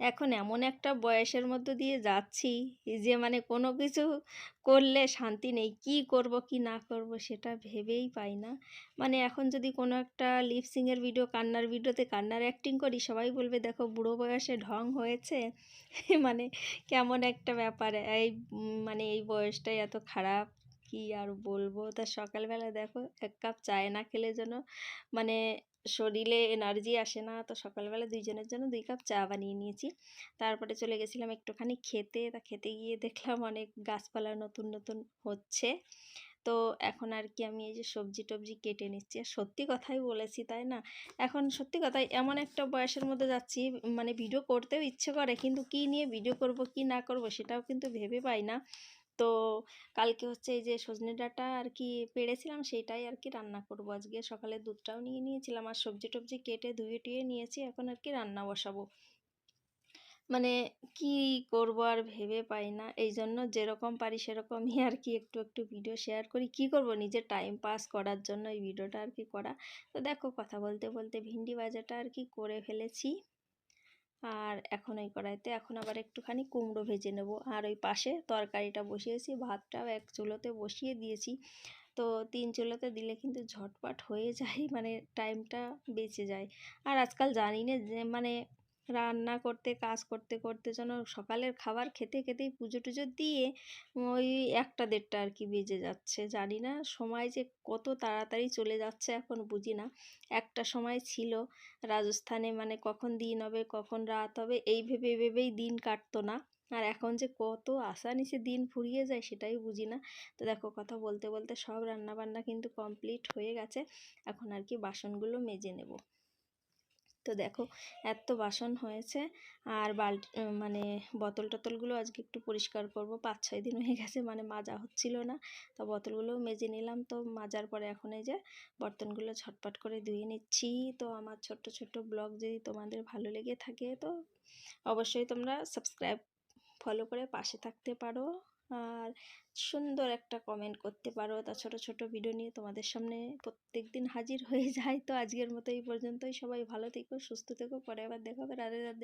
এখন এমন একটা বয়সের মধ্য দিয়ে যাচ্ছি যে মানে কোনো কিছু করলে শান্তি নেই। কি করব, কি না করব সেটা ভেবেই পাই না। মানে এখন যদি কোনো একটা লিপ সিং এর ভিডিও, কান্নার ভিডিওতে কান্নার অ্যাক্টিং করি, সবাই বলবে দেখো বুড়ো বয়সে ঢং হয়েছে। মানে কেমন একটা ব্যাপার। মানে এই বয়সটাই এত খারাপ, কি আর বলবো। তা সকালবেলা দেখো ১ কাপ চায় না খেলে যেন মানে শরীরে এনার্জি আসে না। তো সকালবেলা ২ জনের জন্য ২ কাপ চা বানিয়ে নিয়েছি। তারপরে চলে গেছিলাম একটুখানি খেতে। তা খেতে গিয়ে দেখলাম অনেক গাছপালা নতুন, নতুন হচ্ছে। তো এখন আর কি আমি এই যে সবজি-টবজি কেটে নিচ্ছি। আর সত্যি কথাই বলেছি, তাই না? এখন সত্যি কথাই এমন একটা বয়সের মধ্যে যাচ্ছি, মানে ভিডিও করতেও ইচ্ছে করে, কিন্তু কী নিয়ে ভিডিও করব, কি না করব সেটাও কিন্তু ভেবে পাই না। তো কালকে হচ্ছে এই যে সজনে ডাঁটা আর কি পেড়েছিলাম, সেইটাই আর কি রান্না করব আজকে। সকালে দুধটাও নিয়ে নিয়েছিলাম আর সবজি-টবজি কেটে ধুয়ে টুয়ে নিয়েছি। এখন আর কি রান্না বসাবো। মানে কি করব আর ভেবে পাই না। এইজন্য যেরকম পারি সেরকমই আর কি একটু, একটু ভিডিও শেয়ার করি। কি করব, নিজের টাইম পাস করার জন্য এই ভিডিওটা আর কি করা। তো দেখো কথা বলতে, বলতে ভিন্ডি ভাজাটা আর কি করে ফেলেছি। আর এখন ওই কড়াইতে এখন আবার একটুখানি কুমড়ো ভেজে নেব। আর ওই পাশে তরকারিটা বসিয়েছি, ভাতটাও এক চুলোতে বসিয়ে দিয়েছি। তো ৩ চুলোতে দিলে কিন্তু ঝটপট হয়ে যায়, মানে টাইমটা বেঁচে যায়। আর আজকাল জানি না যে মানে রান্না করতে, কাজ করতে, করতে যেন সকালের খাবার খেতে, খেতেই পুজো-টুজো দিয়ে ওই ১টা ১:৩০ আর কি বেজে যাচ্ছে। জানি না সময় যে কত তাড়াতাড়ি চলে যাচ্ছে এখন বুঝি না। একটা সময় ছিল রাজস্থানে মানে কখন দিন হবে, কখন রাত হবে এই ভেবে, ভেবেই দিন কাটতো না। আর এখন যে কত আসানিসে দিন ফুরিয়ে যায় সেটাই বুঝি না। তো দেখো কথা বলতে বলতে সব রান্নাবান্না কিন্তু কমপ্লিট হয়ে গেছে। এখন আর কি বাসনগুলো মেজে নেব। তো দেখো এত বাসন হয়েছে। আর মানে বোতল টোতলগুলো আজকে একটু পরিষ্কার করব। ৫-৬ দিন হয়ে গেছে মানে মাজা হচ্ছিল না। তো বোতলগুলোও মেজে নিলাম। তো মাজার পরে এখন এই যে বর্তনগুলো ঝটপট করে ধুয়ে নিচ্ছি। তো আমার ছোট্ট ছোট্ট ব্লগ যদি তোমাদের ভালো লেগে থাকে তো অবশ্যই তোমরা সাবস্ক্রাইব ফলো করে পাশে থাকতে পারো। আর সুন্দর একটা কমেন্ট করতে পারো। তা ছোট ছোট ভিডিও নিয়ে তোমাদের সামনে প্রত্যেক দিন হাজির হয়ে যায়। তো আজকের মতো এই পর্যন্তই। সবাই ভালো থেকো, সুস্থ থেকো। পরে আবার দেখা হবে। রাধে রাধে।